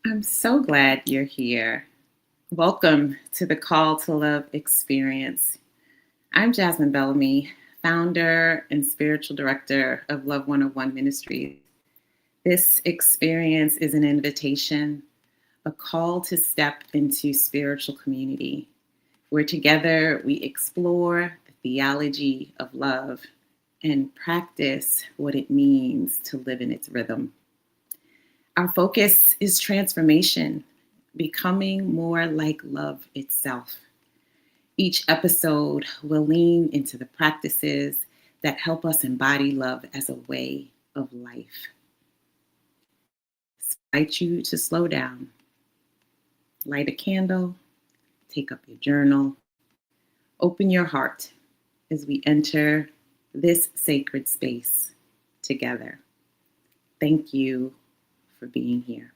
I'm so glad you're here. Welcome to the Call to Love experience. I'm Jasmine Bellamy, founder and spiritual director of Love 101 Ministries. This experience is an invitation, a call to step into spiritual community, where together we explore the theology of love and practice what it means to live in its rhythm. Our focus is transformation, becoming more like love itself. Each episode will lean into the practices that help us embody love as a way of life. I invite you to slow down, light a candle, take up your journal, open your heart as we enter this sacred space together. Thank you for being here.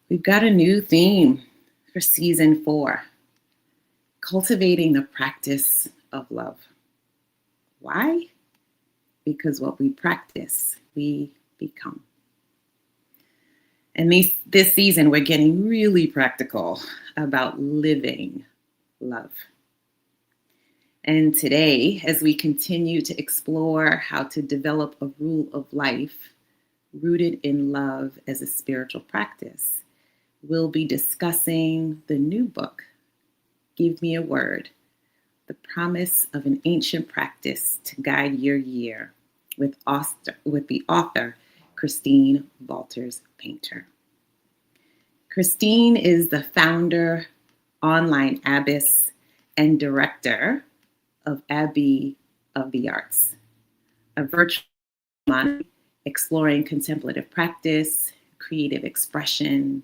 We've got a new theme for season 4, cultivating the practice of love. Why? Because what we practice, we become. And this season, we're getting really practical about living love. And today, as we continue to explore how to develop a rule of life rooted in love as a spiritual practice, we'll be discussing the new book, Give Me a Word, the promise of an ancient practice to guide your year, with the author, Christine Valuters-Painter. Christine is the founder, online abbas, and director of Abbey of the Arts, a virtual community exploring contemplative practice, creative expression,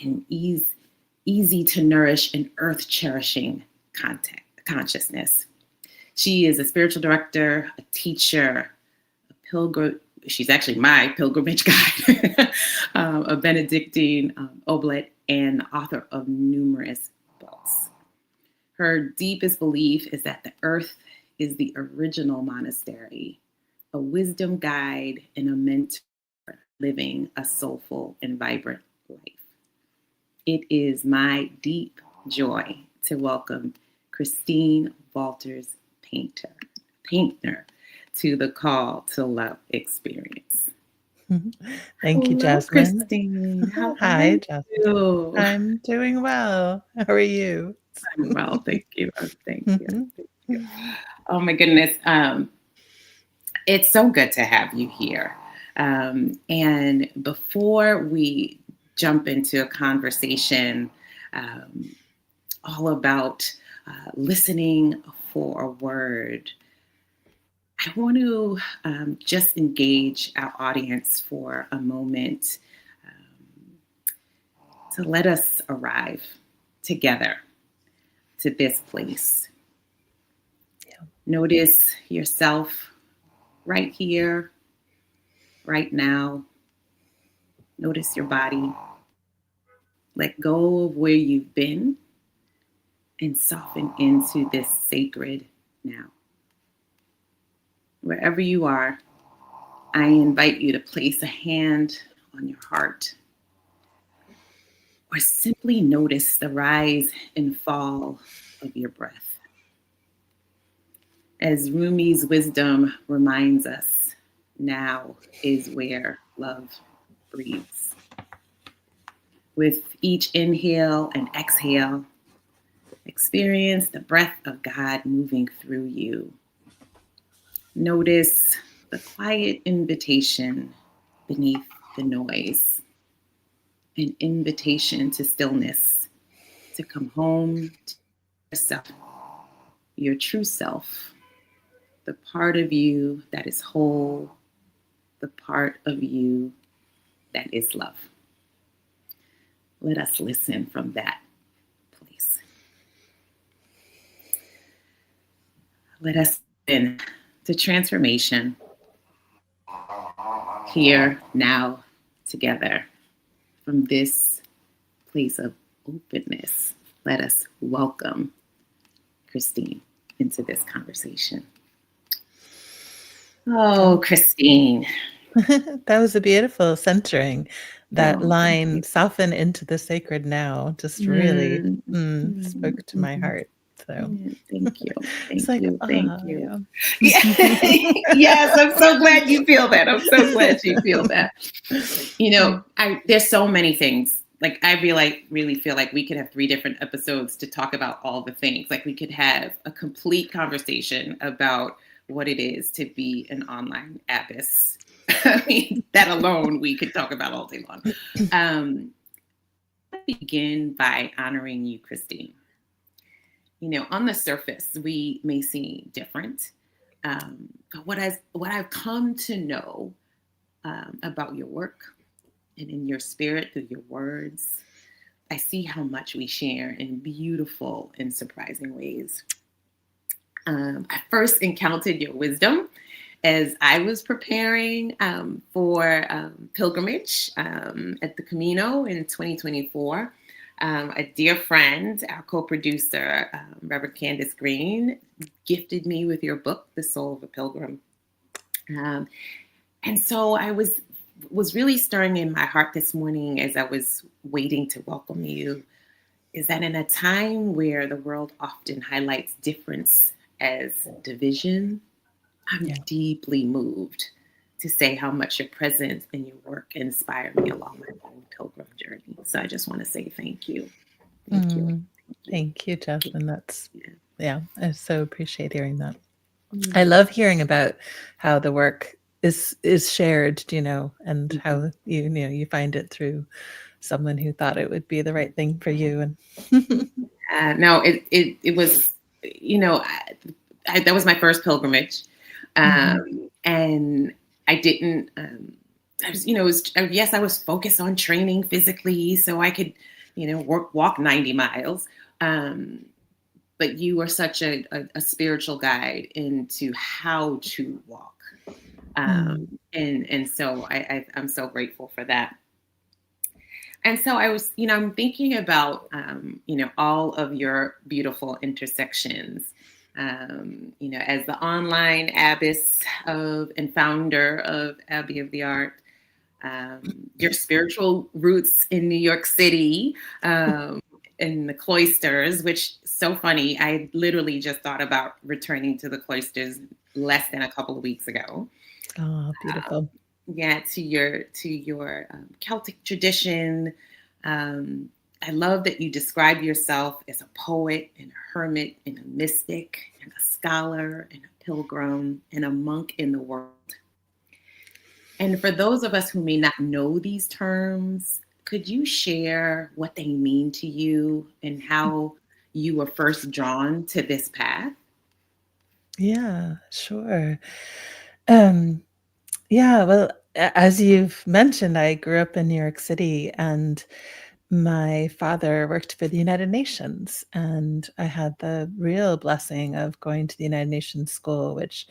and easy to nourish and earth-cherishing consciousness. She is a spiritual director, a teacher, a pilgrim. She's actually my pilgrimage guide, a Benedictine oblate, and author of numerous books. Her deepest belief is that the earth is the original monastery, a wisdom guide and a mentor living a soulful and vibrant life. It is my deep joy to welcome Christine Valuters-Painter to the Call to Love experience. Thank you, Hello, Jasmine. Christine. How Hi, are Jasmine. you? I'm doing well. How are you? I'm well, thank you. Thank you. Oh my goodness. It's so good to have you here. And before we jump into a conversation all about listening for a word, I want to just engage our audience for a moment to let us arrive together to this place. Yeah. Notice yourself right here, right now. Notice your body. Let go of where you've been and soften into this sacred now. Wherever you are, I invite you to place a hand on your heart or simply notice the rise and fall of your breath. As Rumi's wisdom reminds us, now is where love breathes. With each inhale and exhale, experience the breath of God moving through you. Notice the quiet invitation beneath the noise, an invitation to stillness, to come home to yourself, your true self, the part of you that is whole, the part of you that is love. Let us listen from that place. Let us listen to transformation here, now, together. From this place of openness, let us welcome Christine into this conversation. Oh, Christine, That was a beautiful centering. That Oh, thank you. line, soften into the sacred now, just really Mm, mm, spoke to my mhm. heart. So Yeah, thank you. it's Thank like, you. Thank ah, you. yeah. Yeah. Yes, I'm so glad you feel that. I'm so glad you feel that. There's so many things. Like I really feel like we could have 3 different episodes to talk about all the things. Like we could have a complete conversation about what it is to be an online abbess. I mean, that alone we could talk about all day long. Um, Let's begin by honoring you, Christine. On the surface, we may seem different, but what I've come to know about your work and in your spirit through your words, I see how much we share in beautiful and surprising ways. I first encountered your wisdom as I was preparing for pilgrimage at the Camino in 2024. A dear friend, our co-producer, Reverend Candace Green, gifted me with your book, The Soul of a Pilgrim. Um, and so I was really stirring in my heart this morning as I was waiting to welcome you, is that in a time where the world often highlights difference as division, I'm Yeah. deeply moved to say how much your presence and your work inspire me along my own pilgrim journey. So I just want to say thank you. Thank you. Mm. Thank you. Thank you, Jasmine. That's, Yeah. yeah, I so appreciate hearing that. I Mm. love hearing about how the work is shared, and Mhm. how you find it through someone who thought it would be the right thing for you. And No, it was, that was my first pilgrimage. Mhm. And I didn't, I was, yes, I was focused on training physically so I could, walk 90 miles. Um, but you were such a spiritual guide into how to walk. Mm. And so I'm so grateful for that. And so I was, I'm thinking about, all of your beautiful intersections. As the online abbess of and founder of Abbey of the Art, your spiritual roots in New York City, in the cloisters, which so funny. I literally just thought about returning to the cloisters less than a couple of weeks ago. Oh, Um, beautiful. yeah, to your Celtic tradition. Um, I love that you describe yourself as a poet and a hermit and a mystic and a scholar and a pilgrim and a monk in the world. And for those of us who may not know these terms, could you share what they mean to you and how you were first drawn to this path? Yeah, sure. Um, yeah, well, as you've mentioned, I grew up in New York City, and my father worked for the United Nations, and I had the real blessing of going to the United Nations school, which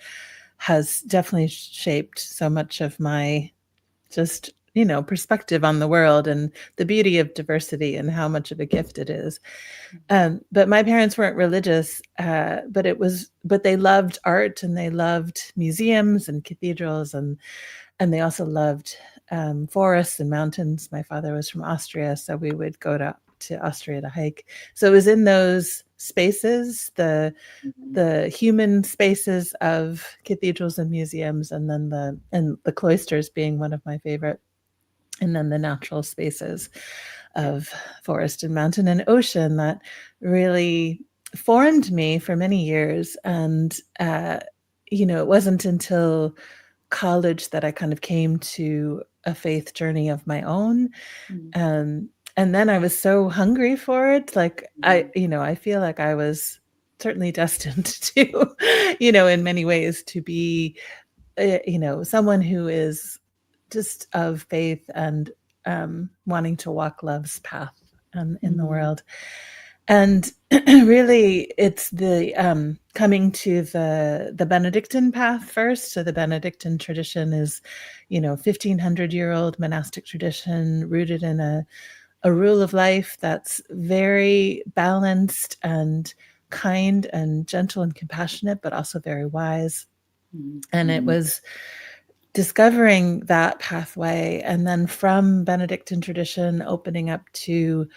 has definitely shaped so much of my just, perspective on the world and the beauty of diversity and how much of a gift it is. But my parents weren't religious, but they loved art, and they loved museums and cathedrals, and they also loved forests and mountains. My father was from Austria, so we would go to Austria to hike. So it was in those spaces, Mhm. the human spaces of cathedrals and museums, and then the cloisters being one of my favorite, and then the natural spaces of forest and mountain and ocean that really formed me for many years. And it wasn't until college that I kind of came to a faith journey of my own. Mhm. um, and then I was so hungry for it, like Mhm. I feel like I was certainly destined to, in many ways, to be someone who is just of faith and wanting to walk love's path in the Mhm. world. And really, it's the coming to the Benedictine path first. So the Benedictine tradition is, 1500-year-old monastic tradition rooted in a rule of life that's very balanced and kind and gentle and compassionate, but also very wise. And it Mhm. was discovering that pathway, and then from Benedictine tradition opening up to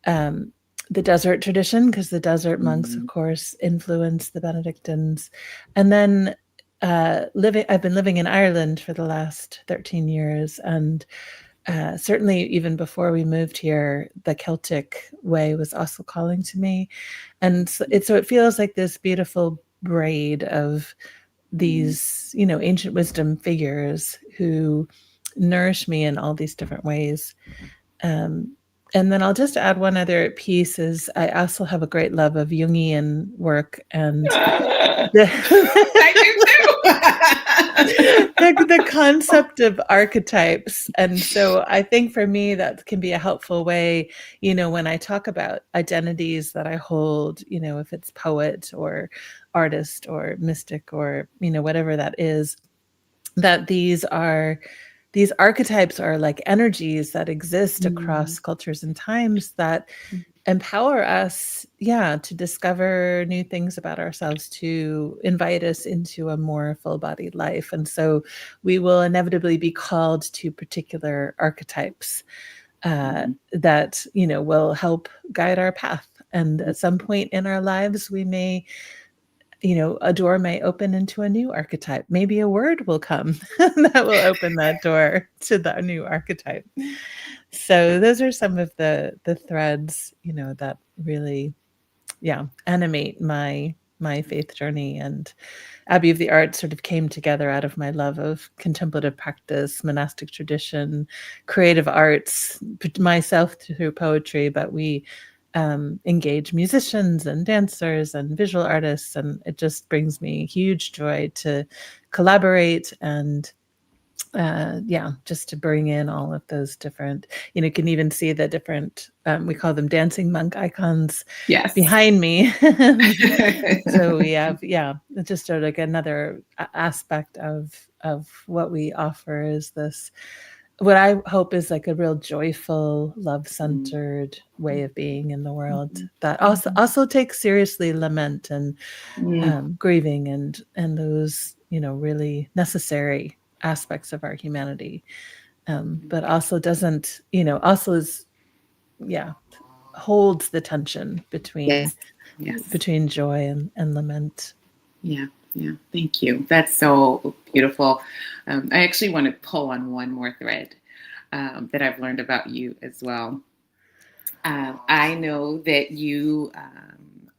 um, the desert tradition, because the desert monks, of course, influenced the Benedictines. And then I've been living in Ireland for the last 13 years. And certainly even before we moved here, the Celtic way was also calling to me. And so it feels like this beautiful braid of these, ancient wisdom figures who nourish me in all these different ways. Um, and then I'll just add one other piece is I also have a great love of Jungian work and I do too. the concept of archetypes. And so I think for me, that can be a helpful way, when I talk about identities that I hold, if it's poet or artist or mystic or, whatever that is, that these archetypes are like energies that exist across cultures and times that empower us, to discover new things about ourselves, to invite us into a more full-bodied life. And so we will inevitably be called to particular archetypes that, will help guide our path. And at some point in our lives, we may, a door may open into a new archetype. Maybe a word will come that will open that door to the new archetype. So those are some of the threads, that really, animate my faith journey. And Abbey of the Arts sort of came together out of my love of contemplative practice, monastic tradition, creative arts, myself through poetry, but we engage musicians and dancers and visual artists, and it just brings me huge joy to collaborate and just to bring in all of those different, you can even see the different, we call them dancing monk icons behind me. So we have, it's just sort of like another aspect of what we offer is this, what I hope is like a real joyful, love-centered way of being in the world that also takes seriously lament and grieving and those, really necessary aspects of our humanity, but also doesn't, also is, holds the tension between between joy and lament. Yeah. Thank you. That's so beautiful. I actually want to pull on one more thread that I've learned about you as well. I know that you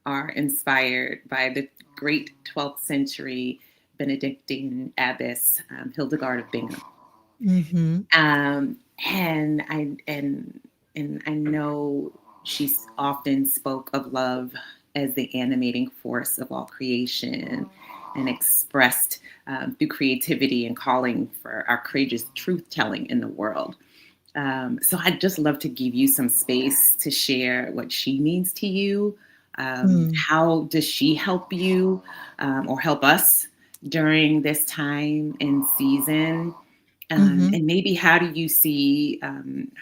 are inspired by the great 12th century Benedictine abbess Hildegard of Bingen. And I know she often spoke of love as the animating force of all creation, and expressed through creativity and calling for our courageous truth telling in the world. So I'd just love to give you some space to share what she means to you. How does she help you or help us during this time and season? And maybe how do you see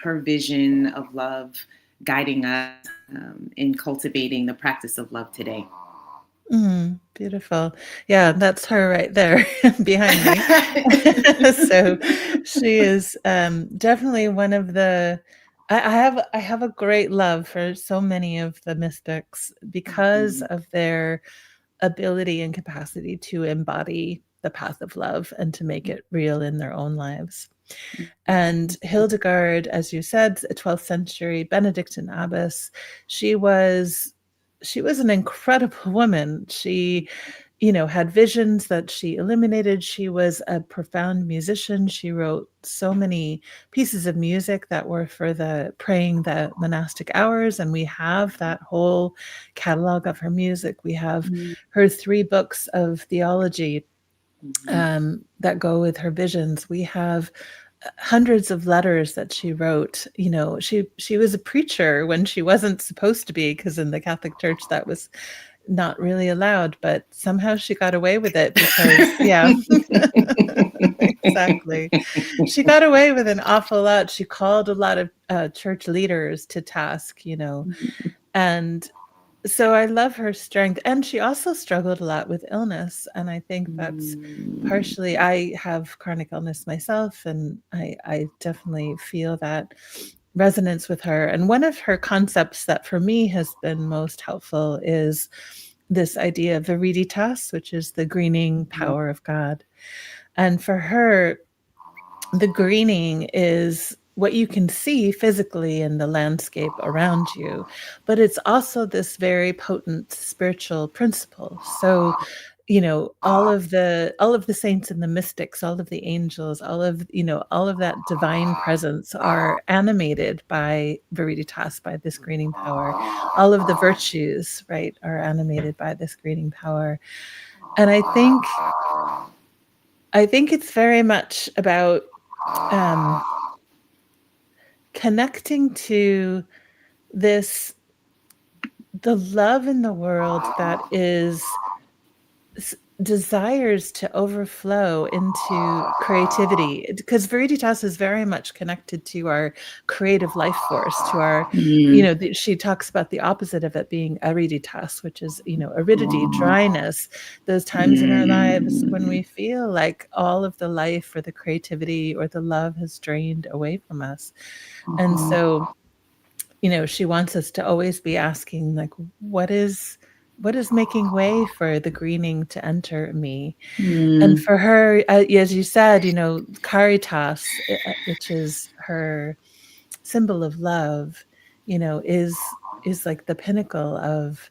her vision of love guiding us in cultivating the practice of love today? Beautiful. Yeah, that's her right there behind me. So she is definitely one of the, I have a great love for so many of the mystics because of their ability and capacity to embody the path of love and to make it real in their own lives. And Hildegard, as you said, a 12th century Benedictine abbess, she was an incredible woman. She, had visions that she illuminated. She was a profound musician. She wrote so many pieces of music that were for the praying the monastic hours. And we have that whole catalog of her music. We have her 3 books of theology that go with her visions. We have hundreds of letters that she wrote. She was a preacher when she wasn't supposed to be, because in the Catholic Church that was not really allowed, but somehow she got away with it because exactly, she got away with an awful lot. She called a lot of church leaders to task, and So I love her strength, and she also struggled a lot with illness, and I think that's Mm, partially I have chronic illness myself, and I definitely feel that resonance with her. And one of her concepts that for me has been most helpful is this idea of viriditas, which is the greening mhm, power of God. And for her, the greening is what you can see physically in the landscape around you, but it's also this very potent spiritual principle. So, all of the saints and the mystics, all of the angels, all of that divine presence are animated by viriditas, by this greening power. All of the virtues, right, are animated by this greening power. And I think it's very much about um connecting to this the love in the world that is desires to overflow into creativity, because viriditas is very much connected to our creative life force, to our mm, she talks about the opposite of it being ariditas, which is aridity, dryness, those times in our lives when mm, we feel like all of the life or the creativity or the love has drained away from us. And mhm, so she wants us to always be asking, like, what is making way for the greening to enter me? And mm, for her, as you said, caritas, which is her symbol of love, is like the pinnacle of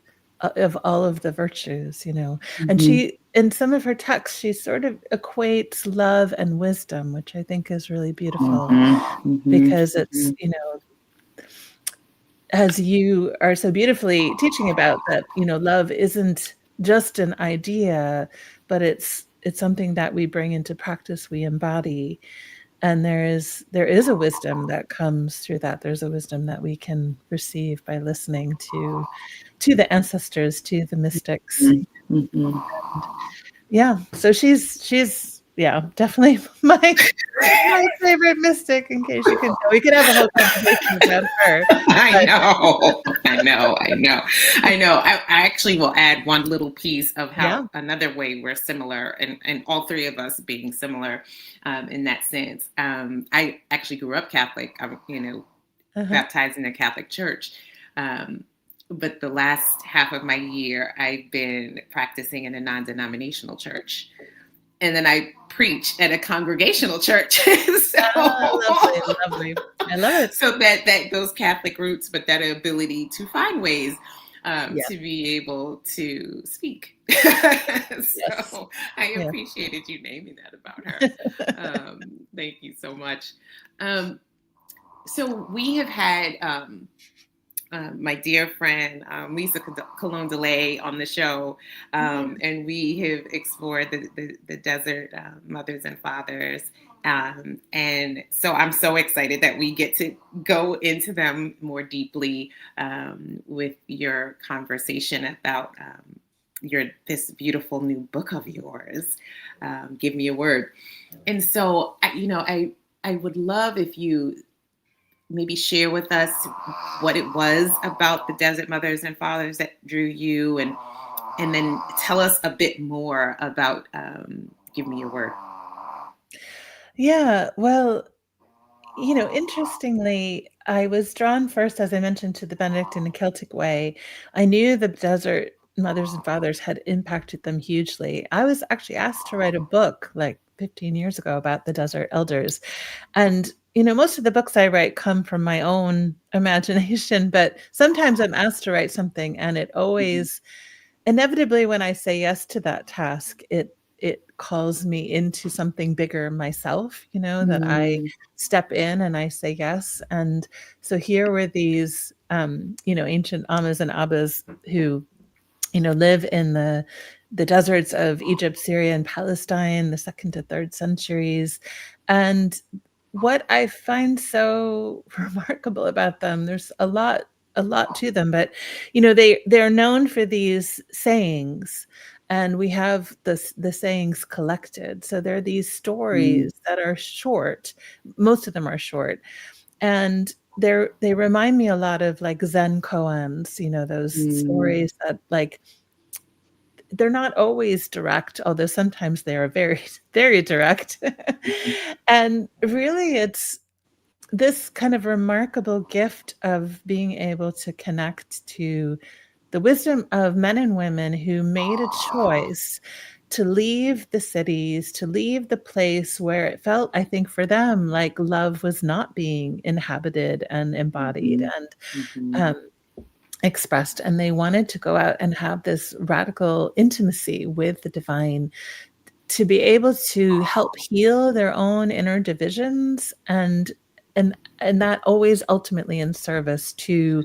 all of the virtues. And mhm, she, in some of her texts, she sort of equates love and wisdom, which I think is really beautiful, mhm, mhm, because it's, mhm, as you are so beautifully teaching about, that love isn't just an idea, but it's something that we bring into practice, we embody. And there is a wisdom that comes through that. There's a wisdom that we can receive by listening to the ancestors, to the mystics. mhm, mhm. And yeah, so she's yeah, definitely my favorite mystic, in case you can tell. We could have a whole conversation about her. I But know, I know, I know, I know. I actually will add one little piece of yeah. how another way we're similar, and all three of us being similar in that sense. I actually grew up Catholic. I'm, Uh-huh. baptized in a Catholic church. Um, but the last half of my year, I've been practicing in a non-denominational church, and then I preach at a congregational church. Ah, so, lovely, lovely. I love it. so that those Catholic roots, but that ability to find ways Yeah. to be able to speak. Yes. So I Yeah. appreciated you naming that about her. Thank you so much. Um, so we have had my dear friend Lisa Colon Delay on the show, Yeah. and we have explored the desert mothers and fathers. And so I'm so excited that we get to go into them more deeply with your conversation about this beautiful new book of yours, Give Me a Word. And so, I would love if you maybe share with us what it was about the desert mothers and fathers that drew you, and then tell us a bit more about Give Me Your Word. Yeah. Well, interestingly, I was drawn first, as I mentioned, to the Benedictine and Celtic way. I knew the desert mothers and fathers had impacted them hugely. I was actually asked to write a book like 15 years ago about the desert elders. And, most of the books I write come from my own imagination, but sometimes I'm asked to write something, and it Mhm. always inevitably, when I say yes to that task, it calls me into something bigger myself, that I Mm, step in and I say yes. And so here were these ancient ammas and abbas who live in the deserts of Egypt, Syria, and Palestine, the second to third centuries. And what I find so remarkable about them, there's a lot to them, but they're known for these sayings, and we have the sayings collected. So there are these mm, stories that are short. Most of them are short, and they remind me a lot of like Zen koans, those Mm, stories that like they're not always direct, although sometimes they are very, very direct. And really, it's this kind of remarkable gift of being able to connect to the wisdom of men and women who made a choice to leave the cities, to leave the place where it felt, I think, for them, like love was not being inhabited and embodied mhm, and mhm, um, expressed. And they wanted to go out and have this radical intimacy with the divine to be able to help heal their own inner divisions and that always ultimately in service to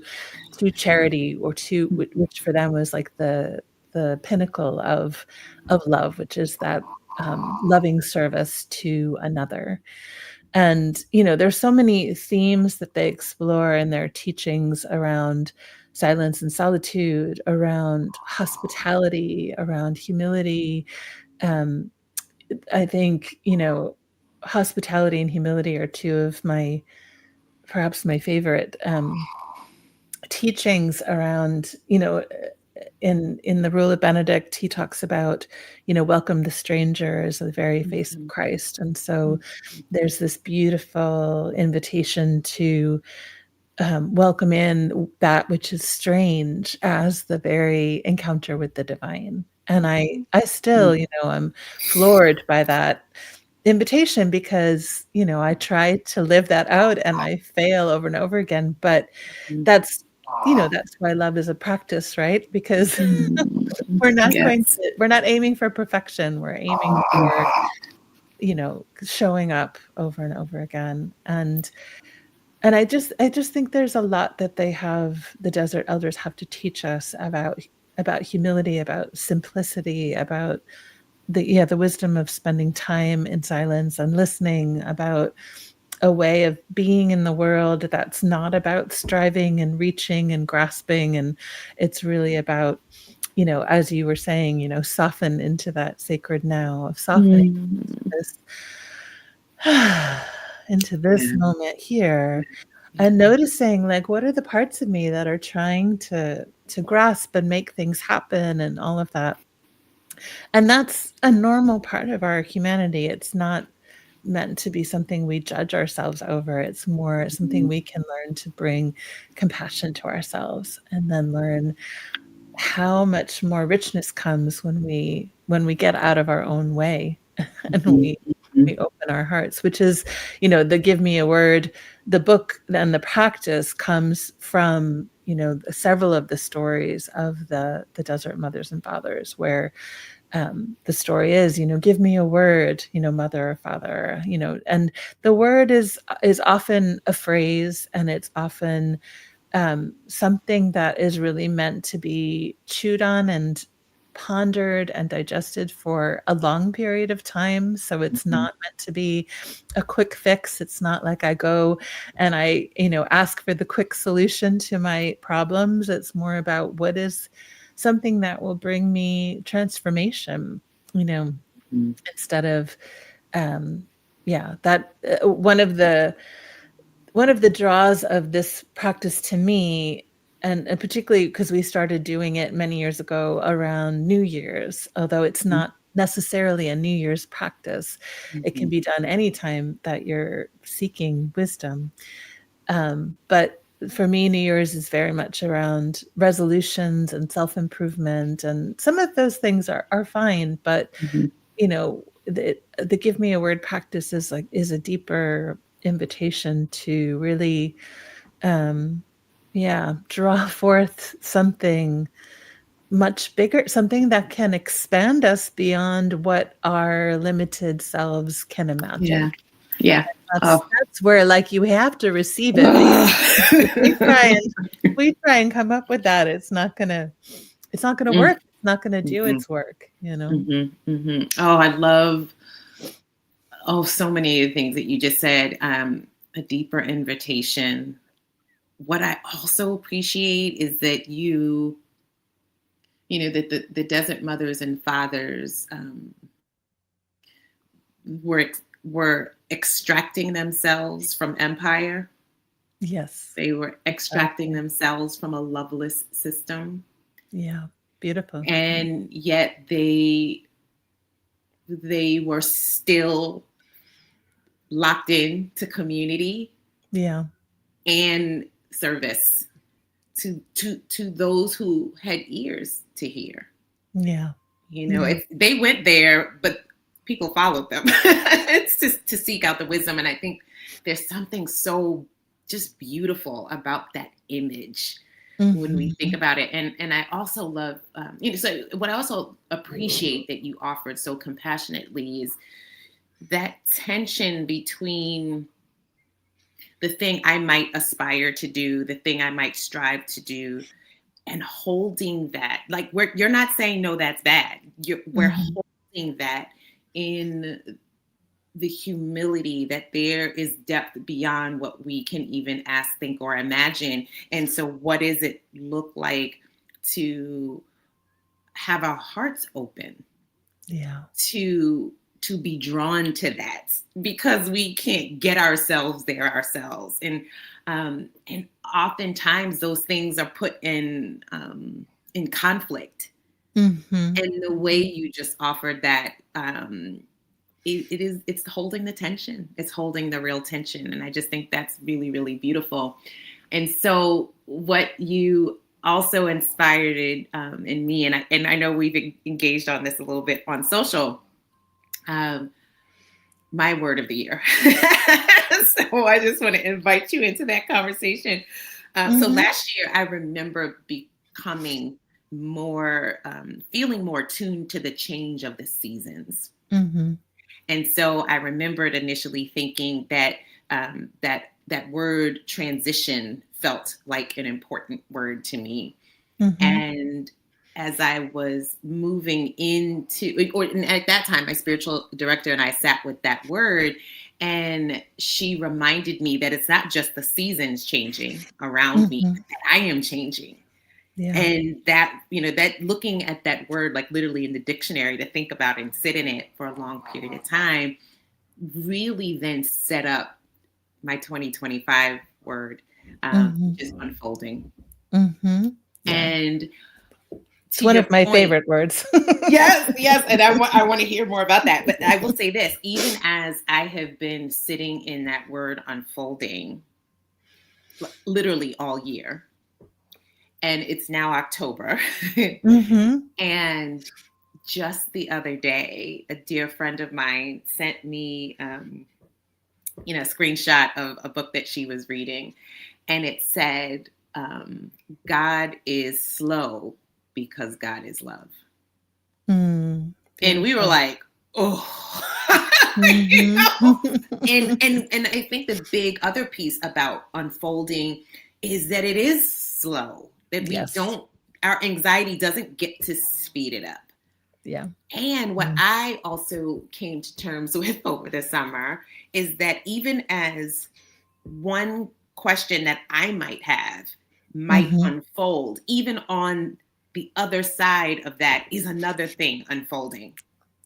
charity or to which for them was like the pinnacle of love, which is that loving service to another. And there's so many themes that they explore in their teachings around silence and solitude, around hospitality, around humility. um, I think, hospitality and humility are two of my perhaps my favorite teachings around, in the Rule of Benedict, he talks about, welcome the stranger as the very face of mhm, Christ. And so mhm, there's this beautiful invitation to welcome in that which is strange as the very encounter with the divine. And I still, mhm, I'm floored by that invitation because, I try to live that out and I fail over and over again. But mhm. that's, that's why love is a practice, right? Because Mm, yes. we're not aiming for perfection. We're aiming for, showing up over and over again. And I just think there's a lot that the desert elders have to teach us about humility, about simplicity, about the wisdom of spending time in silence and listening, about a way of being in the world that's not about striving and reaching and grasping. And it's really about, as you were saying, soften into that sacred now, of softening Mm, this into this yeah, moment here, yeah. and noticing like what are the parts of me that are trying to grasp and make things happen and all of that. And that's a normal part of our humanity. It's not meant to be something we judge ourselves over. It's more something Mm, we can learn to bring compassion to ourselves and then learn how much more richness comes when we get out of our own way and mhm, mhm, we open our hearts, which is, the Give Me a Word, the book and the practice comes from, several of the stories of the desert mothers and fathers where the story is, give me a word, mother or father, and the word is often a phrase, and it's often something that is really meant to be chewed on and pondered and digested for a long period of time. So it's mhm, not meant to be a quick fix. It's not like I go and I, ask for the quick solution to my problems. It's more about what is something that will bring me transformation, you know, mhm, instead of, yeah, that one of the draws of this practice to me, and particularly because we started doing it many years ago around New Year's, although it's mhm, not necessarily a New Year's practice, it can mhm, be done anytime that you're seeking wisdom. But for me, New Year's is very much around resolutions and self-improvement, and some of those things are fine, but mhm, the Give Me a Word practice is a deeper invitation to really yeah, draw forth something much bigger, something that can expand us beyond what our limited selves can imagine. yeah, yeah. That's Oh. that's where, like, you have to receive it, because if we try Ugh. and if we try and come up with that, it's not gonna Mm, work. It's not gonna do mhm, its work. mhm, mhm. Oh, I love so many of the things that you just said. A deeper invitation. What I also appreciate is that that the desert mothers and fathers were extracting themselves from empire, Yes. They were extracting Okay. themselves from a loveless system, Yeah. Beautiful. and yet they were still locked in to community Yeah. and service to those who had ears to hear. Yeah. You know, Yeah. it's they went there, but people followed them. It's just to seek out the wisdom, and I think there's something so just beautiful about that image when we think Mhm. about it. And I also love, so what I also appreciate that you offered so compassionately is that tension between the thing I might aspire to do, the thing I might strive to do, and holding that. Like you're not saying no, that's bad. We're Mhm. holding that in the humility that there is depth beyond what we can even ask, think, or imagine. And so, what does it look like to have our hearts open Yeah. to be drawn to that, because we can't get ourselves there ourselves, and oftentimes those things are put in conflict, Mhm. and the way Mhm. you just offered that, it's holding the tension, it's holding the real tension, and I just think that's really, really beautiful. And so what you also inspired it, in me, and I know we've engaged on this a little bit on social, um, my word of the year. So I just want to invite you into that conversation. So Mhm. last year, I remember becoming more, feeling more tuned to the change of the seasons. Mhm. And so I remembered initially thinking that, that word transition felt like an important word to me. Mhm. And as I was moving into, or and at that time, my spiritual director and I sat with that word, and she reminded me that it's not just the seasons changing around me, Mhm. that I am changing. Yeah. And that, that looking at that word, like literally in the dictionary, to think about and sit in it for a long period of time, really then set up my 2025 word, Mhm. which is unfolding. Mhm. Yeah. And It's to one your of my point, favorite words. yes, yes, and I want to hear more about that. But I will say this: even as I have been sitting in that word unfolding, literally all year, and it's now October, Mhm. and just the other day, a dear friend of mine sent me, a screenshot of a book that she was reading, and it said, "God is slow because God is love." Mm. And we were Beautiful. like, oh, you Mhm. know. And I think the big other piece about unfolding is that it is slow, that we Yes. don't, our anxiety doesn't get to speed it up. Yeah. And what Mm. I also came to terms with over the summer is that even as one question that I might have might Mhm. unfold, even on the other side of that is another thing unfolding.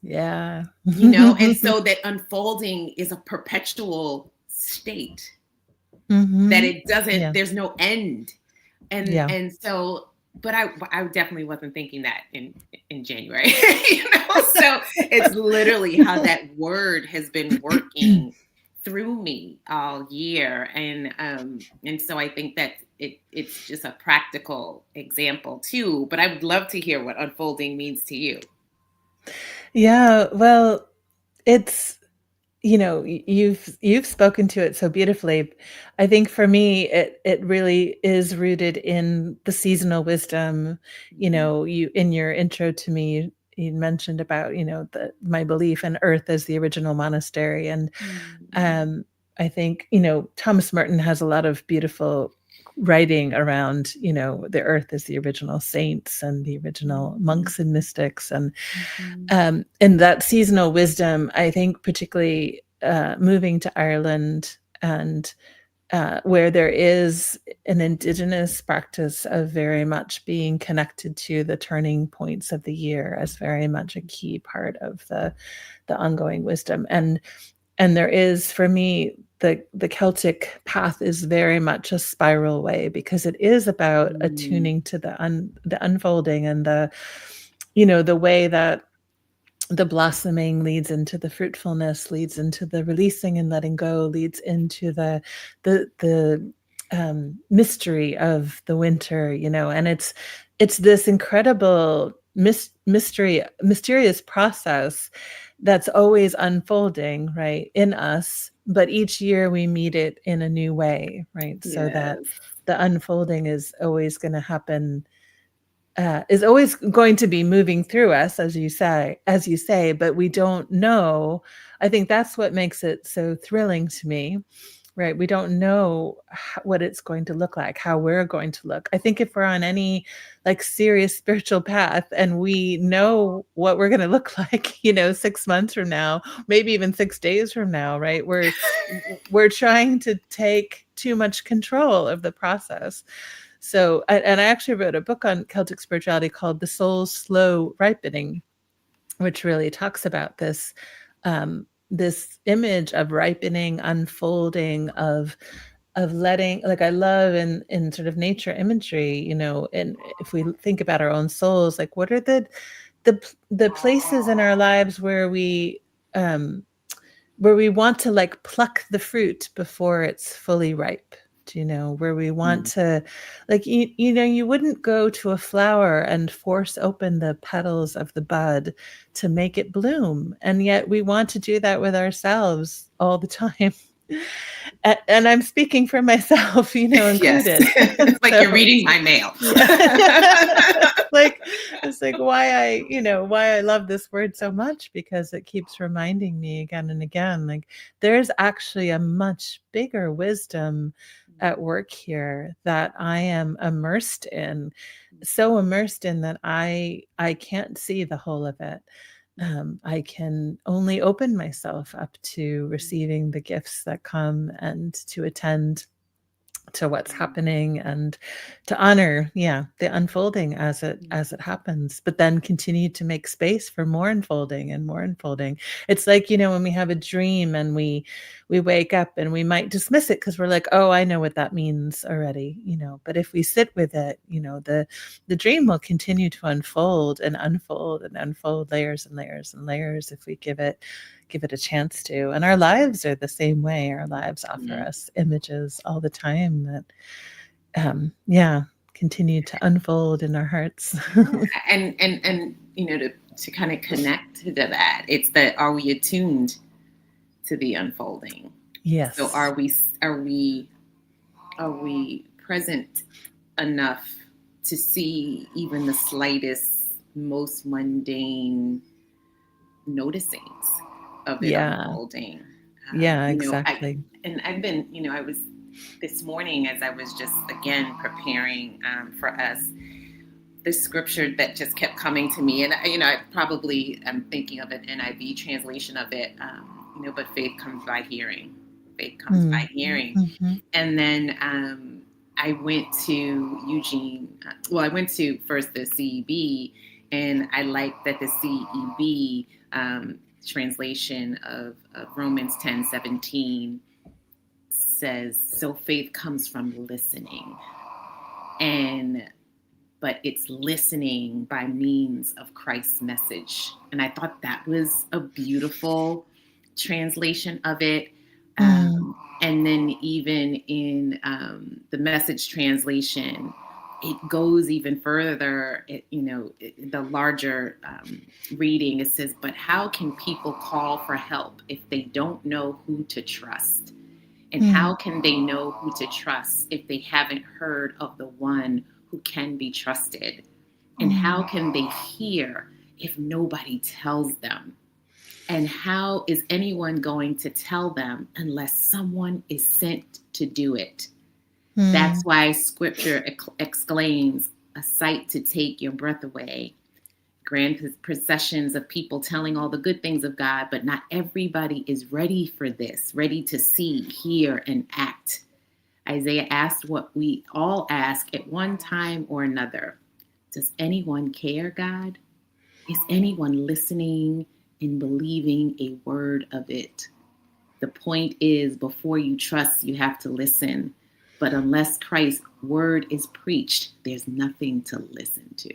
Yeah. And so that unfolding is a perpetual state, that Mhm. it doesn't, Yeah. there's no end. and Yeah. and so, but I definitely wasn't thinking that in January. So it's literally how that word has been working through me all year. And so I think that it's just a practical example too, but I would love to hear what unfolding means to you. Yeah, well, it's you've spoken to it so beautifully. I think for me, it really is rooted in the seasonal wisdom. Mhm. You in your intro to me, you mentioned about, my belief in Earth as the original monastery. And Mhm. um, I think, Thomas Merton has a lot of beautiful writing around, the Earth as the original saints and the original Mhm. monks and mystics. And Mhm. that seasonal wisdom, I think, particularly moving to Ireland, and where there is an indigenous practice of very much being connected to the turning points of the year as very much a key part of the ongoing wisdom. And there is, for me, the Celtic path is very much a spiral way, because it is about Mm, attuning to the unfolding, and the way that the blossoming leads into the fruitfulness, leads into the releasing and letting go, leads into the mystery of the winter, and it's this incredible mysterious process that's always unfolding, right, in us. But each year we meet it in a new way, right? So that yes. the unfolding is always going to be moving through us, as you say, but we don't know. I think that's what makes it so thrilling to me, right? We don't know what it's going to look like, how we're going to look. I think if we're on any like serious spiritual path and we know what we're going to look like, 6 months from now, maybe even 6 days from now, right? We're trying to take too much control of the process. So, and I actually wrote a book on Celtic spirituality called The Soul's Slow Ripening, which really talks about this image of ripening, unfolding, of letting, like, I love in sort of nature imagery, and if we think about our own souls, like, what are the places in our lives um where we want to like pluck the fruit before it's fully ripe. Where we want Mm, to, like, you wouldn't go to a flower and force open the petals of the bud to make it bloom, and yet we want to do that with ourselves all the time. And I'm speaking for myself, yes. included. It's like you're So reading my mail. yeah. like it's like why I love this word so much, because it keeps reminding me again and again, like, there's actually a much bigger wisdom at work here that I am immersed in, so immersed in that I can't see the whole of it. I can only open myself up to receiving the gifts that come, and to attend to what's happening, and to honor, yeah, the unfolding as it happens, but then continue to make space for more unfolding and more unfolding. It's like, when we have a dream and we wake up and we might dismiss it because we're like, oh, I know what that means already, but if we sit with it, the dream will continue to unfold and unfold and unfold, layers and layers and layers, if we give it a chance to. And our lives are the same way. Our lives offer Mm. us images all the time that, yeah, continue to unfold in our hearts. Yeah. And to kind of connect to that, it's that, are we attuned to the unfolding? So Yes. are we present enough to see even the slightest, most mundane noticings of it Yeah. unfolding? Yeah, You know, exactly. I've been, I was this morning, as I was just again preparing for us, this scripture that just kept coming to me, and I probably am thinking of an NIV translation of it. But faith comes by hearing. Faith comes by Mm. hearing. Mhm. And then I went to Eugene. Well, I went to first the CEB, and I like that the CEB translation of Romans 10:17 says, "So faith comes from listening." And but it's listening by means of Christ's message. And I thought that was a beautiful translation of it. Mm. And then even in the message translation, it goes even further. The larger reading, it says, "But how can people call for help if they don't know who to trust? And how Mm. can they know who to trust if they haven't heard of the one who can be trusted? And how Mm. can they hear if nobody tells them? And how is anyone going to tell them unless someone is sent to do it?" That's Mm. why scripture exclaims, "A sight to take your breath away." Grand processions of people telling all the good things of God, but not everybody is ready for this, ready to see, hear, and act. Isaiah asked what we all ask at one time or another: does anyone care, God? Is anyone listening and believing a word of it? The point is, before you trust, you have to listen. But unless Christ's word is preached, there's nothing to listen to.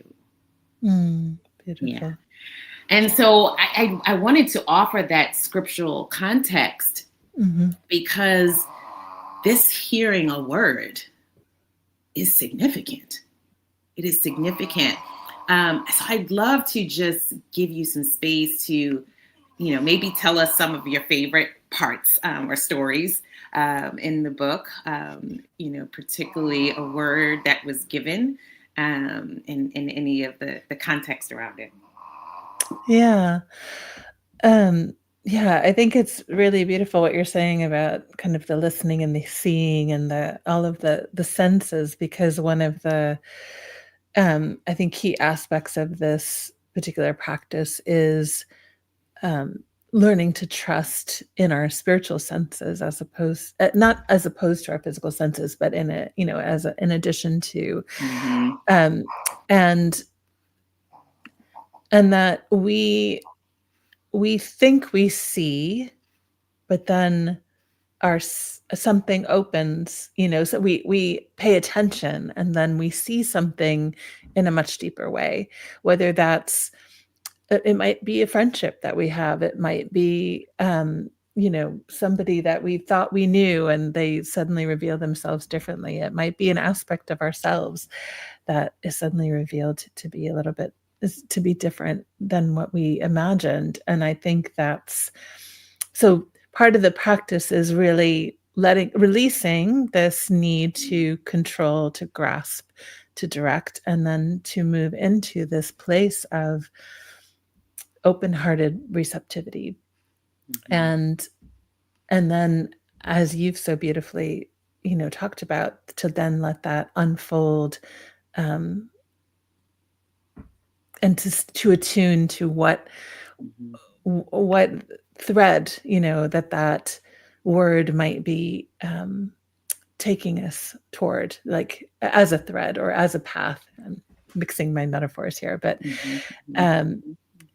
Yeah. Beautiful. And so I wanted to offer that scriptural context because this hearing a word is significant. It is significant. So I'd love to just give you some space to, maybe tell us some of your favorite parts or stories in the book, particularly a word that was given in any of the context around it. Yeah. Yeah, I think it's really beautiful what you're saying about kind of the listening and the seeing and all of the senses, because one of the I think key aspects of this particular practice is learning to trust in our spiritual senses, as opposed not as opposed to our physical senses, but in addition to and that we think we see, but then something opens, so we pay attention, and then we see something in a much deeper way, whether that's it might be a friendship that we have. It might be, somebody that we thought we knew and they suddenly reveal themselves differently. It might be an aspect of ourselves that is suddenly revealed to be to be different than what we imagined. And I think so part of the practice is really releasing this need to control, to grasp, to direct, and then to move into this place of open-hearted receptivity. And then, as you've so beautifully, talked about, to then let that unfold, and to attune to what thread, that word might be taking us toward, like as a thread or as a path. I'm mixing my metaphors here, but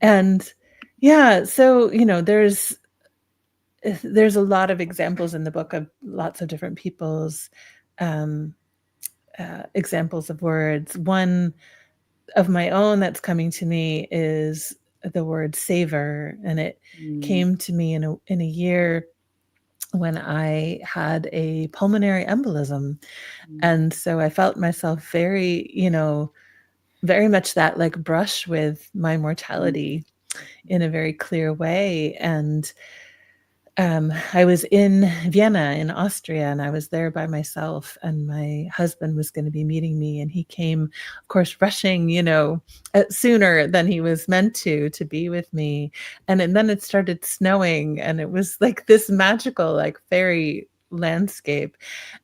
and yeah, so there's a lot of examples in the book of lots of different people's examples of words. One of my own that's coming to me is the word savor, and it came to me in a year when I had a pulmonary embolism. And so I felt myself very, very much that like brush with my mortality in a very clear way. And I was in Vienna in Austria, and I was there by myself, and my husband was going to be meeting me, and he came, of course, rushing, sooner than he was meant to be with me. And then it started snowing, and it was like this magical, like fairy landscape.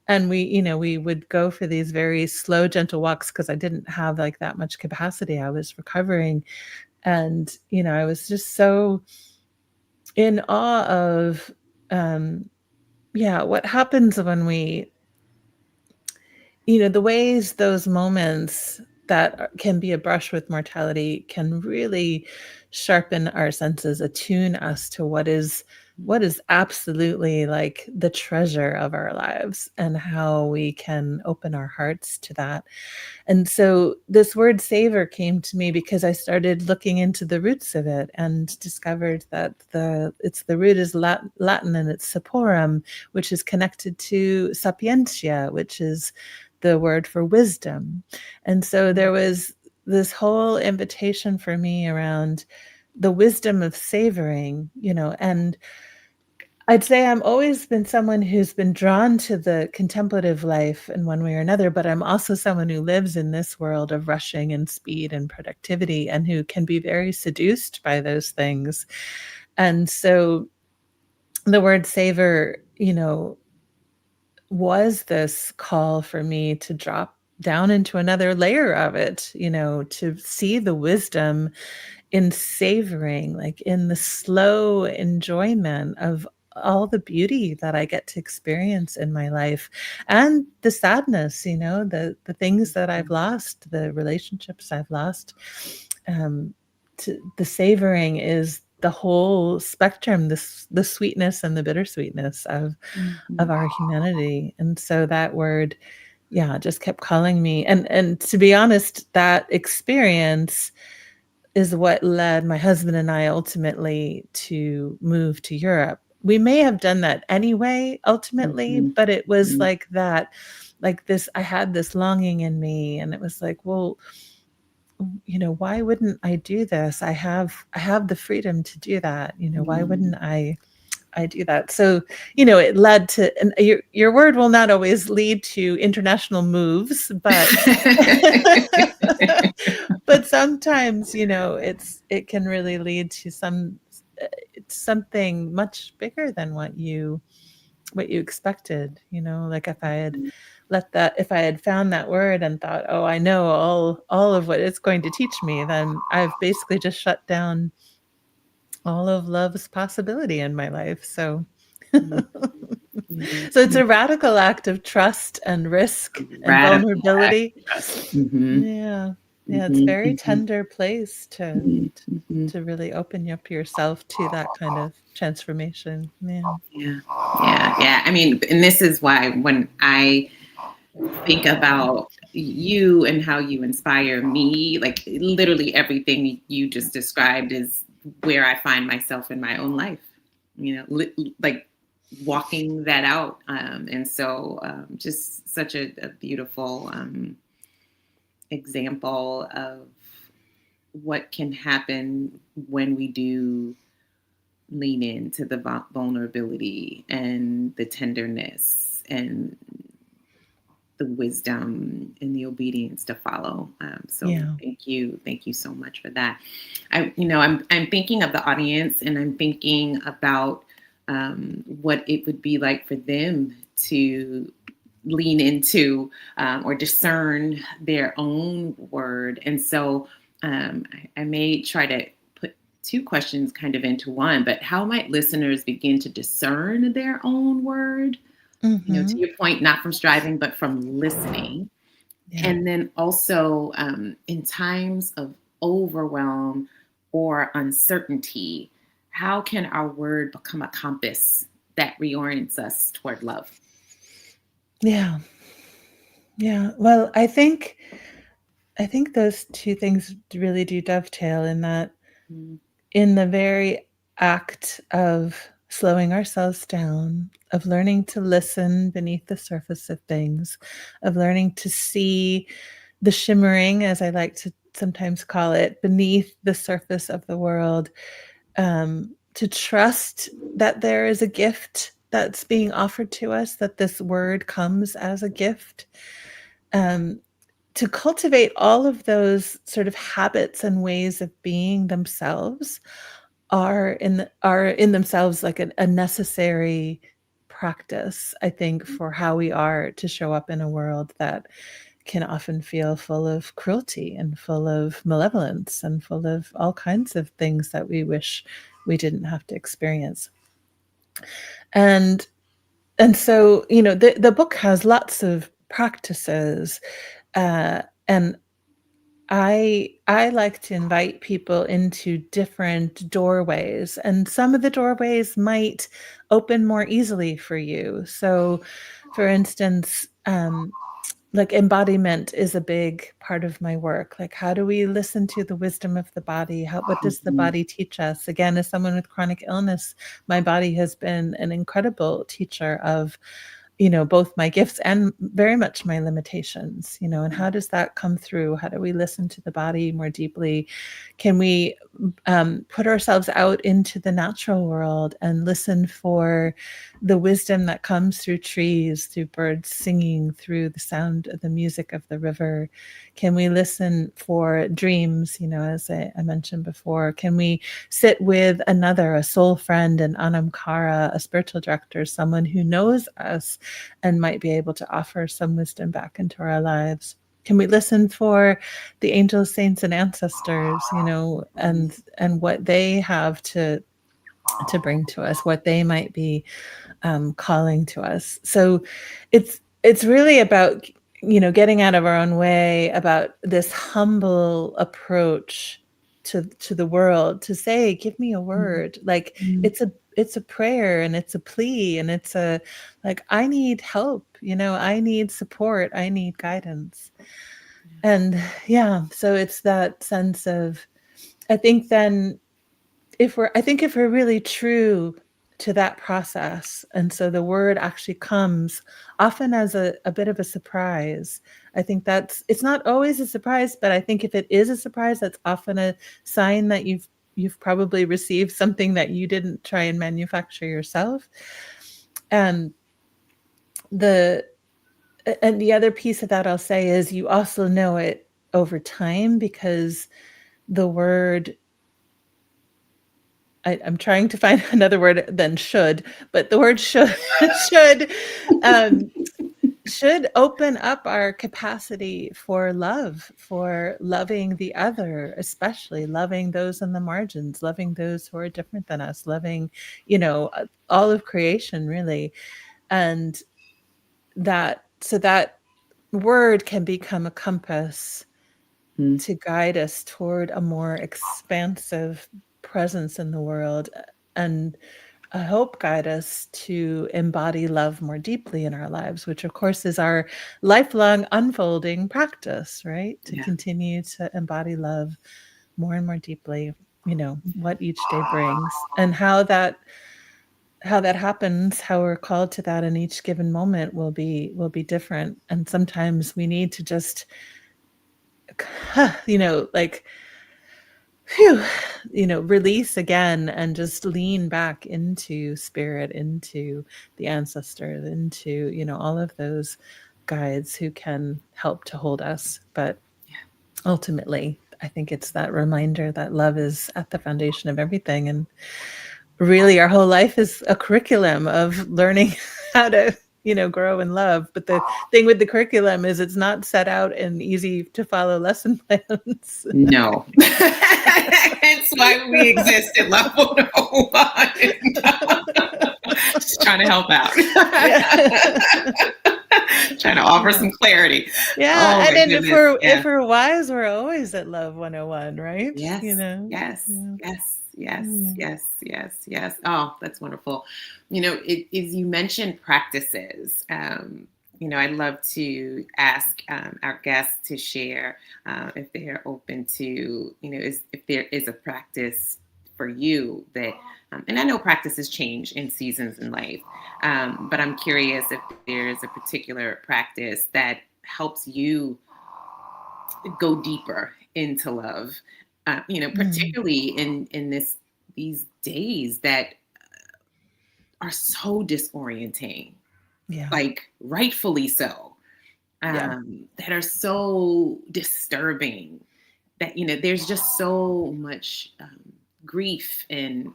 And we would go for these very slow, gentle walks because I didn't have like that much capacity. I was recovering. And, I was just so in awe of, what happens when we, the ways those moments that can be a brush with mortality can really sharpen our senses, attune us to what is absolutely like the treasure of our lives, and how we can open our hearts to that. And so this word savor came to me because I started looking into the roots of it and discovered that the root is Latin, and it's saporum, which is connected to sapientia, which is the word for wisdom. And so there was this whole invitation for me around the wisdom of savoring, and I'd say I'm always been someone who's been drawn to the contemplative life in one way or another, but I'm also someone who lives in this world of rushing and speed and productivity, and who can be very seduced by those things. And so the word savor, was this call for me to drop down into another layer of it, to see the wisdom in savoring, like in the slow enjoyment of all the beauty that I get to experience in my life, and the sadness, the things that I've lost, the relationships I've lost. The savoring is the whole spectrum, the sweetness and the bittersweetness of our humanity. And so that word, yeah, just kept calling me. And to be honest, that experience is what led my husband and I ultimately to move to Europe. We may have done that anyway, ultimately, Mhm. but it was Mhm. like that, like this, I had this longing in me, and it was like, well, why wouldn't I do this? I have the freedom to do that. Why wouldn't Mhm. I do that? So, it led to, and your word will not always lead to international moves, but but sometimes, it can really lead to something much bigger than what you expected. Like if I had found that word and thought, oh, I know all of what it's going to teach me, then I've basically just shut down all of love's possibility in my life. So Mhm. Mhm. so it's a radical act of trust and risk and Radical act vulnerability. of trust. Mhm. Yeah. Yeah, it's a Mhm. very Mhm. tender place to Mhm. to Mhm. to really open up yourself to that kind of transformation. Yeah. Yeah. Yeah. Yeah. I mean, and this is why when I think about you and how you inspire me, like literally everything you just described is where I find myself in my own life, like walking that out. And so just such a beautiful example of what can happen when we do lean into the vulnerability and the tenderness and the wisdom and the obedience to follow. So Yeah. thank you so much for that. I'm thinking of the audience, and I'm thinking about what it would be like for them to lean into or discern their own word. And so I may try to put two questions kind of into one, but how might listeners begin to discern their own word? To Mhm. your point, not from striving, but from listening. Yeah. And then also in times of overwhelm or uncertainty, how can our word become a compass that reorients us toward love? Yeah. Yeah. Well, I think those two things really do dovetail in that, Mm, in the very act of slowing ourselves down, of learning to listen beneath the surface of things, of learning to see the shimmering, as I like to sometimes call it, beneath the surface of the world, to trust that there is a gift that's being offered to us, that this word comes as a gift. Um, to cultivate all of those sort of habits and ways of being themselves are in themselves like a necessary practice, I think, for how we are to show up in a world that can often feel full of cruelty and full of malevolence and full of all kinds of things that we wish we didn't have to experience. And so, the book has lots of practices, and I like to invite people into different doorways, and some of the doorways might open more easily for you. So, for instance, like embodiment is a big part of my work. Like, how do we listen to the wisdom of the body? What does the mhm, body teach us? Again, as someone with chronic illness, my body has been an incredible teacher of, both my gifts and very much my limitations, and how does that come through? How do we listen to the body more deeply? Can we put ourselves out into the natural world and listen for the wisdom that comes through trees, through birds singing, through the sound of the music of the river? Can we listen for dreams, as I mentioned before? Can we sit with another, a soul friend, an anamkara, a spiritual director, someone who knows us and might be able to offer some wisdom back into our lives? Can we listen for the angels, saints, and ancestors, and what they have to bring to us, what they might be calling to us? So it's really about getting out of our own way, about this humble approach to the world to say, give me a Mm, word. Like mm, it's a prayer, and it's a plea, and it's a, like, I need help, I need support, I need guidance. And yeah, so it's that sense of, I think then, if we're really true to that process, and so the word actually comes often as a bit of a surprise. I think it's not always a surprise, but I think if it is a surprise, that's often a sign that you've probably received something that you didn't try and manufacture yourself. And the and the other piece of that I'll say is, you also know it over time, because the word, I'm trying to find another word than should, but the word should should um, should open up our capacity for love, for loving the other, especially loving those on the margins, loving those who are different than us, loving, all of creation, really. And that word can become a compass mm. to guide us toward a more expansive presence in the world, and I hope guide us to embody love more deeply in our lives, which of course is our lifelong unfolding practice, right? To Yeah. continue to embody love more and more deeply, what each day brings, and how that happens, how we're called to that in each given moment will be different. And sometimes we need to just like, phew, release again, and just lean back into spirit, into the ancestors, into, all of those guides who can help to hold us. But ultimately, I think it's that reminder that love is at the foundation of everything. And really, our whole life is a curriculum of learning how to, grow in love. But the thing with the curriculum is, it's not set out in easy to follow lesson plans. No. That's why we exist at Level 101. Just trying to help out. Yeah. Trying to offer Yeah. some clarity. Yeah, Oh and my then goodness. if Yeah. we're wise, we're always at Love 101, right? Yes. Yes. Yeah. Yes. Yes. Mm. Yes. Yes. Yes. Oh, that's wonderful. As you mentioned practices, I'd love to ask our guests to share if they're open to, if there is a practice for you that, and I know practices change in seasons in life, but I'm curious if there's a particular practice that helps you go deeper into love, Mm. particularly in these days that are so disorienting, Yeah. like rightfully so, Yeah. that are so disturbing, that there's just so much grief and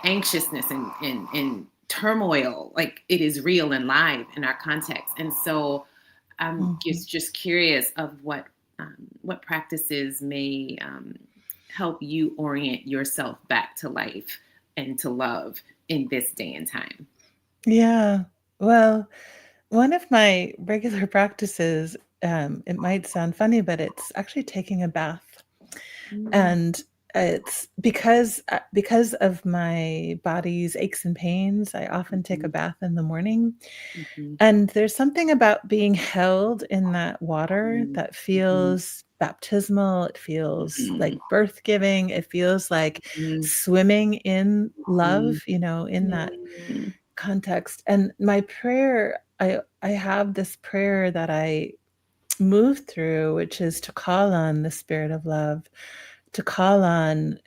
anxiousness and turmoil, like it is real and live in our context. And so I'm Mhm. just curious of what practices may help you orient yourself back to life and to love in this day and time. Yeah. Well, one of my regular practices, it might sound funny, but it's actually taking a bath. Mm, And it's because of my body's aches and pains, I often take a mhm, bath in the morning. mhm, And there's something about being held in that water mhm, that mhm, feels baptismal. It feels like mhm, birth giving. It feels like mhm, swimming in mhm, love, in that mhm, context. And my prayer, I have this prayer that I move through, which is to call on the spirit of love, to call on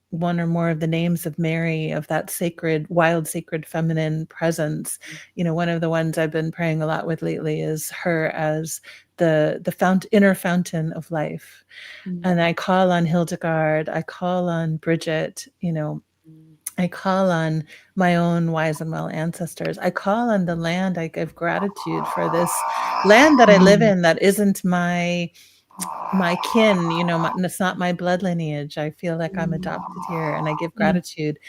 one or more of the names of Mary, of that sacred, wild, sacred feminine presence. One of the ones I've been praying a lot with lately is her as the inner fountain of life. And I call on Hildegard, I call on Bridget, I call on my own wise and well ancestors. I call on the land. I give gratitude for this land that I live mhm, in that isn't my kin, it's not my blood lineage. I feel like I'm adopted here, and I give mhm, gratitude.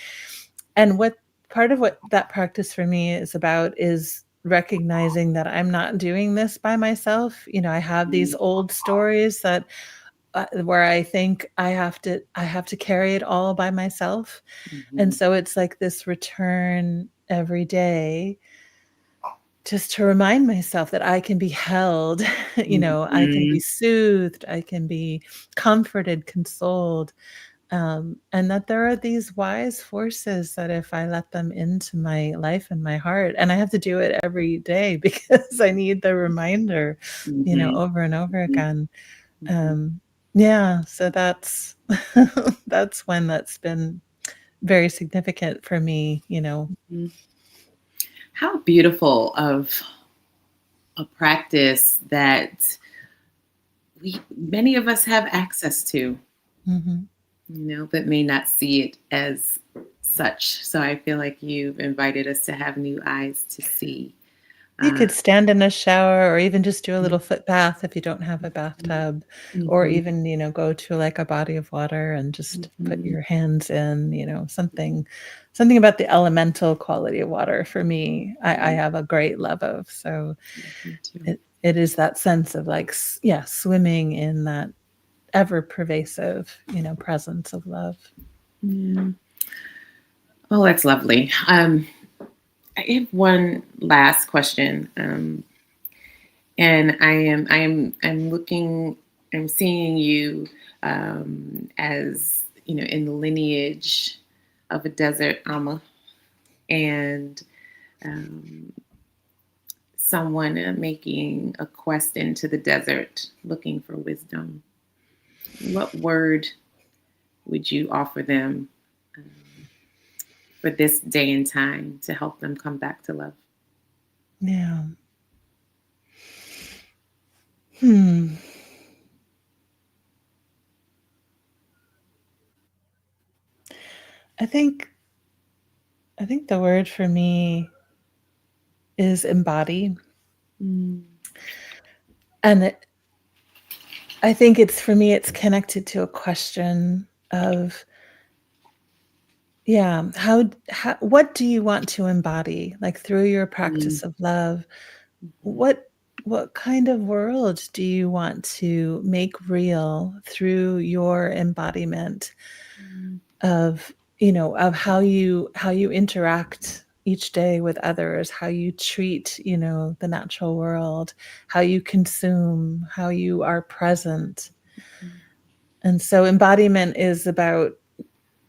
And what part of what that practice for me is about is recognizing that I'm not doing this by myself. I have these old stories that where I think I have to carry it all by myself. And Mm-hmm. so it's like this return every day just to remind myself that I can be held, I can Mm-hmm. be soothed, I can be comforted, consoled, and that there are these wise forces that if I let them into my life and my heart, and I have to do it every day because I need the reminder, Mm-hmm. over and over again. Mm-hmm. Um, yeah, so that's that's when that's been very significant for me. Mm-hmm. How beautiful of a practice that many of us have access to, Mhm. but may not see it as such. So I feel like you've invited us to have new eyes to see. You Uh, could stand in a shower or even just do a mhm, little foot bath if you don't have a bathtub, or mhm, even, go to, like, a body of water and just put mhm. your hands in, something about the elemental quality of water for me, I Yeah, have a great love of. So me too. it is that sense of, like, yeah, swimming in that ever pervasive, presence of love. Yeah. Oh, that's lovely. I have one last question, and I'm seeing you as in the lineage of a desert amma, and um, someone making a quest into the desert looking for wisdom. What word would you offer them for this day and time to help them come back to love? Yeah. Hmm. I think I think the word for me is embody, Mm, and I think it's for me, it's connected to a question of, yeah, how what do you want to embody? Like through your mm, practice of love, mhm, what what kind of world do you want to make real through your embodiment mm, of how you interact each day with others, how you treat, the natural world, how you consume, how you are present. mm, And so embodiment is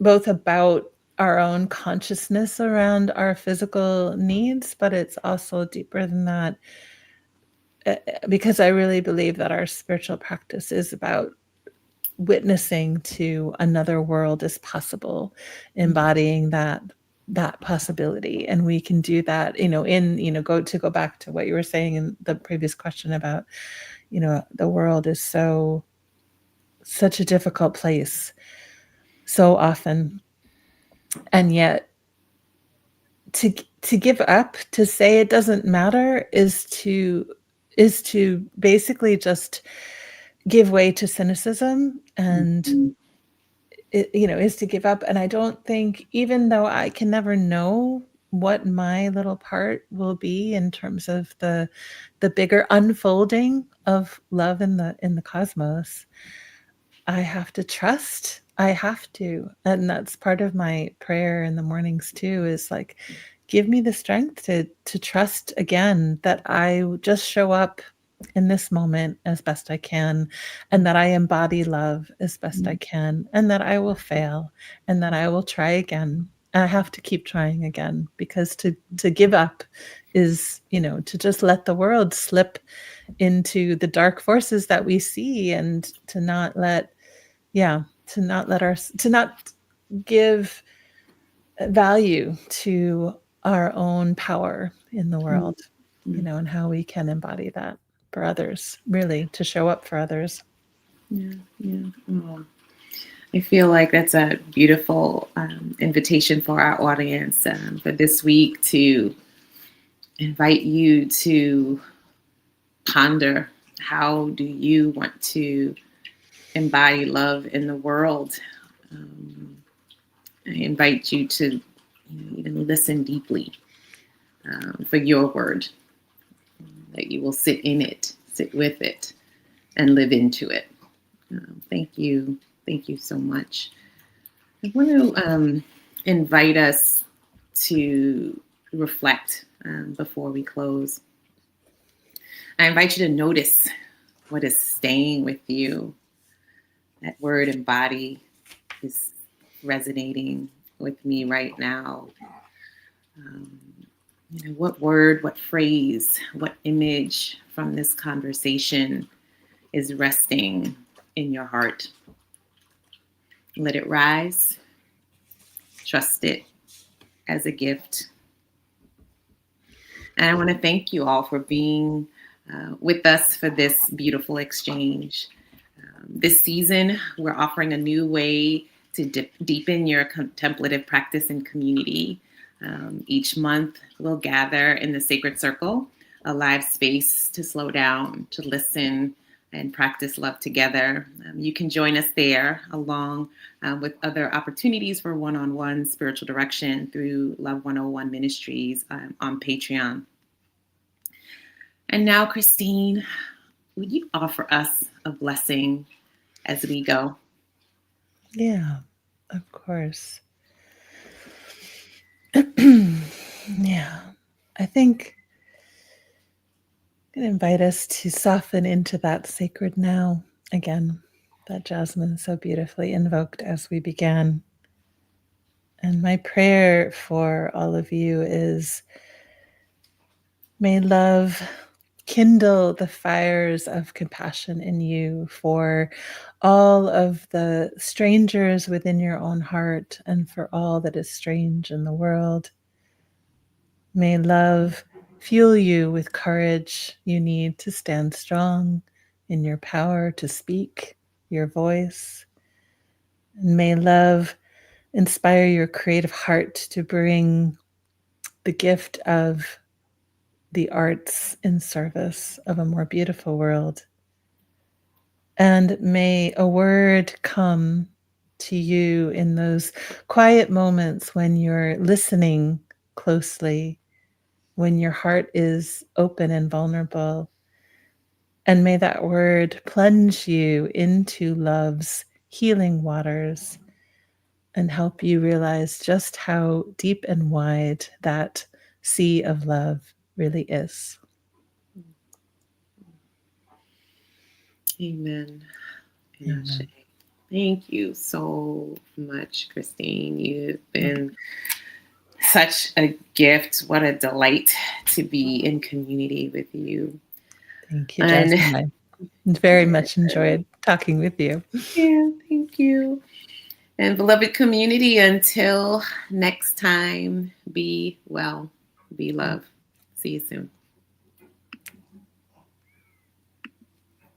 both about our own consciousness around our physical needs, but it's also deeper than that, because I really believe that our spiritual practice is about witnessing to another world as possible, mm, embodying that possibility. And we can do that, go back to what you were saying in the previous question about, the world is such a difficult place so often. And yet to to give up, to say it doesn't matter is to basically just give way to cynicism, and mhm, is to give up. And I don't think, even though I can never know what my little part will be in terms of the bigger unfolding of love in the cosmos, I have to trust. I have to. And that's part of my prayer in the mornings too, is like, give me the strength to trust again that I just show up in this moment as best I can, and that I embody love as best I mm, can, and that I will fail, and that I will try again. I have to keep trying again, because to give up is, to just let the world slip into the dark forces that we see, and to not let, yeah, to not give value to our own power in the mm, world, mm. and how we can embody that for others, really, to show up for others. Yeah, yeah. Oh, I feel like that's a beautiful invitation for our audience for this week to invite you to ponder, how do you want to embody love in the world? Um, I invite you to even listen deeply for your word, that you will sit in it, sit with it, and live into it. Thank you. Thank you so much. I want to invite us to reflect before we close. I invite you to notice what is staying with you. That word embody is resonating with me right now. Um, what word, what phrase, what image from this conversation is resting in your heart? Let it rise. Trust it as a gift. And I want to thank you all for being with us for this beautiful exchange. This season, we're offering a new way to deepen your contemplative practice and community. Each month, we'll gather in the Sacred Circle, a live space to slow down, to listen, and practice love together. You can join us there along with other opportunities for one-on-one spiritual direction through Love 101 Ministries on Patreon. And now, Christine, would you offer us a blessing as we go? Yeah, of course. Yeah, I think I invite us to soften into that sacred now again, that Jasmine so beautifully invoked as we began. And my prayer for all of you is, may love kindle the fires of compassion in you for all of the strangers within your own heart and for all that is strange in the world. May love fuel you with courage you need to stand strong in your power to speak your voice. And may love inspire your creative heart to bring the gift of the arts in service of a more beautiful world. And may a word come to you in those quiet moments when you're listening closely, when your heart is open and vulnerable. And may that word plunge you into love's healing waters and help you realize just how deep and wide that sea of love really is. Amen. Amen. Thank you so much, Christine. You've been such a gift. What a delight to be in community with you. Thank you, And Jasmine. I very much enjoyed talking with you. yeah, thank you. And beloved community, until next time, be well, be love. See you soon.